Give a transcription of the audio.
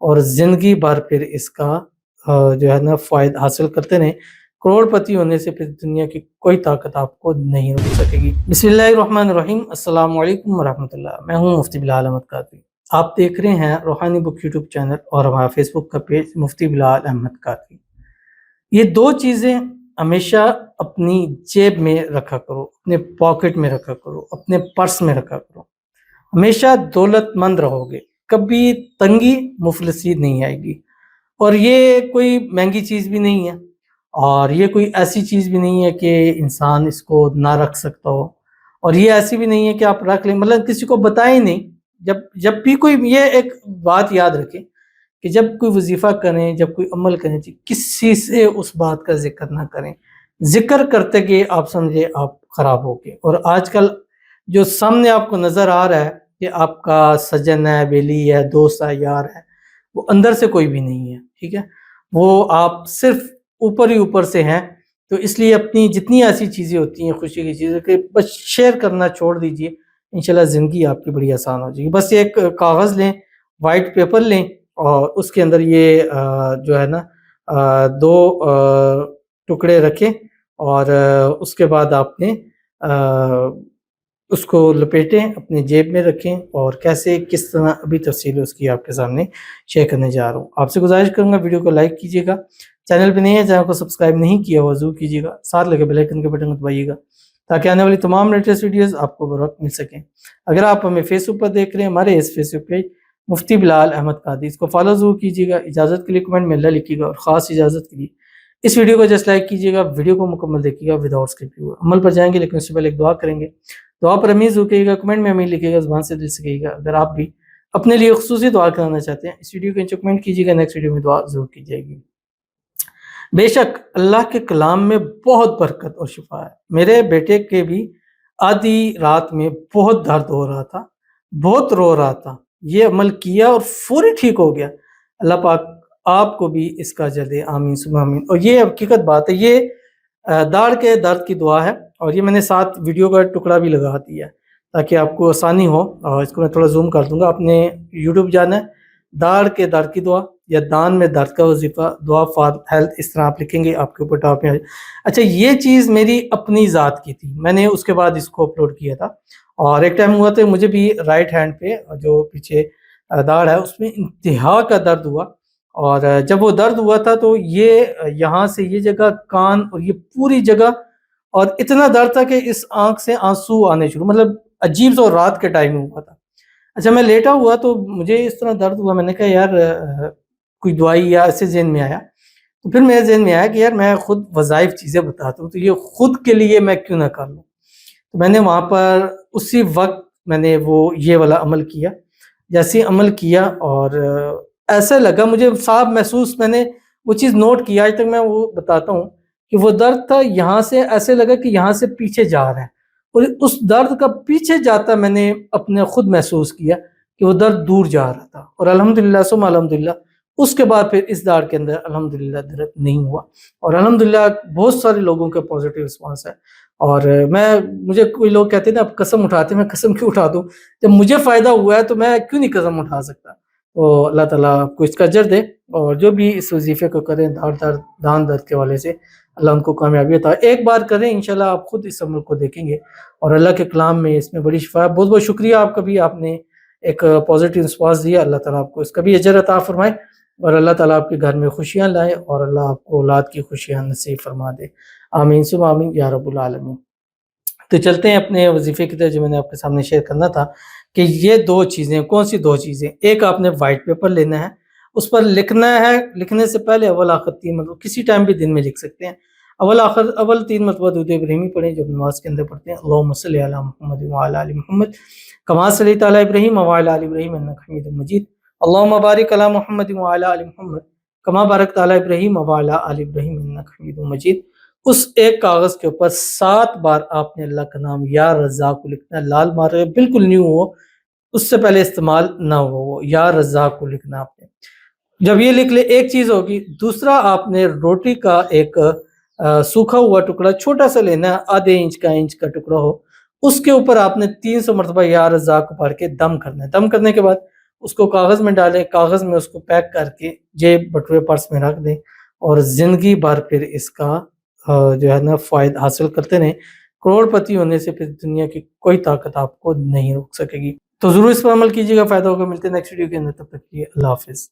اور زندگی بھر پھر اس کا جو ہے نا فائدہ حاصل کرتے رہیں. کروڑ پتی ہونے سے پھر دنیا کی کوئی طاقت آپ کو نہیں روک سکے گی. بسم اللہ الرحمن الرحیم. السلام علیکم ورحمۃ اللہ. میں ہوں مفتی بلال احمد قادری. آپ دیکھ رہے ہیں روحانی بک یوٹیوب چینل اور ہمارا فیس بک کا پیج مفتی بلال احمد قادری. یہ دو چیزیں ہمیشہ اپنی جیب میں رکھا کرو، اپنے پاکٹ میں رکھا کرو، اپنے پرس میں رکھا کرو. ہمیشہ دولت مند رہو گے، کبھی تنگی مفلسی نہیں آئے گی. اور یہ کوئی مہنگی چیز بھی نہیں ہے، اور یہ کوئی ایسی چیز بھی نہیں ہے کہ انسان اس کو نہ رکھ سکتا ہو، اور یہ ایسی بھی نہیں ہے کہ آپ رکھ لیں، مطلب کسی کو بتائیں نہیں. جب بھی کوئی، یہ ایک بات یاد رکھیں کہ جب کوئی وظیفہ کریں، جب کوئی عمل کریں، کسی سے اس بات کا ذکر نہ کریں. ذکر کرتے کہ آپ سمجھے آپ خراب ہو گئے. اور آج کل جو سامنے آپ کو نظر آ رہا ہے کہ آپ کا سجن ہے، بیلی ہے، دوست ہے، یار ہے، وہ اندر سے کوئی بھی نہیں ہے. ٹھیک ہے، وہ آپ صرف اوپر ہی اوپر سے ہیں. تو اس لیے اپنی جتنی ایسی چیزیں ہوتی ہیں خوشی کی چیزیں کہ بس شیئر کرنا چھوڑ دیجئے. انشاءاللہ زندگی آپ کی بڑی آسان ہو جائے گی. بس ایک کاغذ لیں، وائٹ پیپر لیں، اور اس کے اندر یہ جو ہے نا دو ٹکڑے رکھیں، اور اس کے بعد آپ نے اس کو لپیٹیں، اپنے جیب میں رکھیں. اور کیسے کس طرح ابھی تفصیل اس کی آپ کے سامنے شیئر کرنے جا رہا ہوں. آپ سے گزارش کروں گا ویڈیو کو لائک کیجیے گا، چینل پہ نہیں ہے چینل کو سبسکرائب نہیں کیا ہوا ضرور کیجیے گا، ساتھ لگے بیل آئیکن کے بٹن کو دبائیے گا تاکہ آنے والی تمام لیٹسٹ ویڈیوز آپ کو بر وقت مل سکیں. اگر آپ ہمیں فیس بک پر دیکھ رہے ہیں، ہمارے اس فیس بک پیج مفتی بلال احمد قادری، اس کو فالو ضرور کیجیے گا. اجازت کے لیے کمنٹ میں اللہ لکھیے گا، اور خاص اجازت کے لیے اس ویڈیو کو جسٹ لائک کیجیے گا. ویڈیو کو مکمل دیکھیے گا وداؤٹ اسکپ. عمل پر جائیں گے لیکن اس سے پہلے ایک دعا کریں گے. دعا پر امین ضرور کہیے گا، کمنٹ میں امین لکھیے گا، زبان سے دل سے کہیے گا. اگر آپ بھی اپنے لیے خصوصی دعا کرانا چاہتے ہیں، اس ویڈیو کے نیچے کمنٹ کیجیے گا، نیکسٹ ویڈیو میں دعا ضرور کی جائے گی. بے شک اللہ کے کلام میں بہت برکت اور شفا ہے. میرے بیٹے کے بھی آدھی رات میں بہت درد ہو رہا تھا، بہت رو رہا تھا. یہ عمل کیا اور فوری ٹھیک ہو گیا. اللہ پاک آپ کو بھی اس کا اجر دے، آمین ثم آمین. اور یہ حقیقت بات ہے، یہ داڑھ کے درد کی دعا ہے. اور یہ میں نے ساتھ ویڈیو کا ٹکڑا بھی لگا دیا ہے تاکہ آپ کو آسانی ہو. اور اس کو میں تھوڑا زوم کر دوں گا. آپ نے یوٹیوب جانا ہے، داڑھ کے درد کی دعا یا دان میں درد کا وظیفہ، دعا فار ہیلتھ، اس طرح آپ لکھیں گے، آپ کے اوپر ٹاپ میں. اچھا، یہ چیز میری اپنی ذات کی تھی، میں نے اس کے بعد اس کو اپلوڈ کیا تھا. اور ایک ٹائم ہوا تھا مجھے بھی رائٹ ہینڈ پہ جو پیچھے داڑھ ہے اس میں انتہا کا درد ہوا. اور جب وہ درد ہوا تھا تو یہ یہاں سے یہ جگہ، کان، اور یہ پوری جگہ، اور اتنا درد تھا کہ اس آنکھ سے آنسو آنے شروع، مطلب عجیب سا رات کے ٹائم میں ہوا تھا. اچھا، میں لیٹا ہوا تو مجھے اس طرح درد ہوا. میں نے کہا یار کوئی دوائی، یا ایسے ذہن میں آیا. تو پھر میرے ذہن میں آیا کہ یار میں خود وظائف چیزیں بتاتا ہوں، تو یہ خود کے لیے میں کیوں نہ کر لوں. تو میں نے وہاں پر اسی وقت میں نے وہ یہ والا عمل کیا. جیسے عمل کیا اور ایسا لگا مجھے صاف محسوس، میں نے وہ چیز نوٹ کیا، آج تک میں وہ بتاتا ہوں کہ وہ درد تھا یہاں سے، ایسے لگا کہ یہاں سے پیچھے جا رہا ہے. اور اس درد کا پیچھے جاتا میں نے اپنے خود محسوس کیا کہ وہ درد دور جا رہا تھا. اور الحمدللہ ثم الحمدللہ اس کے بعد پھر اس داڑھ کے اندر الحمدللہ درد نہیں ہوا. اور الحمدللہ بہت سارے لوگوں کا پازیٹیو رسپانس ہے. اور مجھے کوئی لوگ کہتے ہیں نا آپ قسم اٹھاتے ہیں، میں قسم کیوں اٹھا دوں؟ جب مجھے فائدہ ہوا ہے تو میں کیوں نہیں قسم اٹھا سکتا؟ تو اللہ تعالیٰ آپ کو اس کا اجر دے. اور جو بھی اس وظیفے کو کریں دان درد کے والے سے، اللہ ان کو کامیابی عطا. ایک بار کریں، انشاءاللہ آپ خود اس عمل کو دیکھیں گے، اور اللہ کے کلام میں اس میں بڑی شفا ہے. بہت بہت شکریہ آپ کا بھی، آپ نے ایک پازیٹیو رسپانس دیا. اللہ تعالیٰ آپ کو اس کا بھی اجر عطا فرمائے، اور اللہ تعالیٰ آپ کے گھر میں خوشیاں لائے، اور اللہ آپ کو اولاد کی خوشیاں نصیب فرما دے. آمین ثم آمین یا رب العالمین. تو چلتے ہیں اپنے وظیفے کی طرف جو میں نے آپ کے سامنے شیئر کرنا تھا، کہ یہ دو چیزیں. کون سی دو چیزیں؟ ایک آپ نے وائٹ پیپر لینا ہے، اس پر لکھنا ہے. لکھنے سے پہلے اول آخر 3 مرتبہ، کسی ٹائم بھی دن میں لکھ سکتے ہیں، اول 3 مرتبہ درود ابراہیمی پڑھیں جو نماز کے اندر پڑھتے ہیں. اللہم صلی علی محمد وعلی آل محمد کما صلیت علی ابراہیم وعلی آل ابراہیم انک حمید مجید. اللہم بارک علی محمد وعلی آل محمد کما بارکت علی ابراہیم وعلی آل ابراہیم انک حمید مجید. اس ایک کاغذ کے اوپر 7 بار آپ نے اللہ کا نام یا رزاق کو لکھنا ہے. لال مارے بالکل نیو ہو، اس سے پہلے استعمال نہ ہو، وہ یا رزاق کو لکھنا آپ نے. جب یہ لکھ لے ایک چیز ہوگی. دوسرا آپ نے روٹی کا ایک سوکھا ہوا ٹکڑا چھوٹا سا لینا ہے، آدھے انچ کا ٹکڑا ہو. اس کے اوپر آپ نے 300 مرتبہ یا رزاق کو پڑھ کے دم کرنا ہے. دم کرنے کے بعد اس کو کاغذ میں ڈالیں، کاغذ میں اس کو پیک کر کے جیب بٹوے پرس میں رکھ دیں اور زندگی بھر پھر اس کا جو ہے نا فائدہ حاصل کرتے رہیں۔ کروڑ پتی ہونے سے پھر دنیا کی کوئی طاقت آپ کو نہیں روک سکے گی۔ تو ضرور اس پر عمل کیجیے گا، فائدہ ہوگا۔ ملتے ہیں نیکسٹ ویڈیو کے اندر، تب تک کے لیے اللہ حافظ۔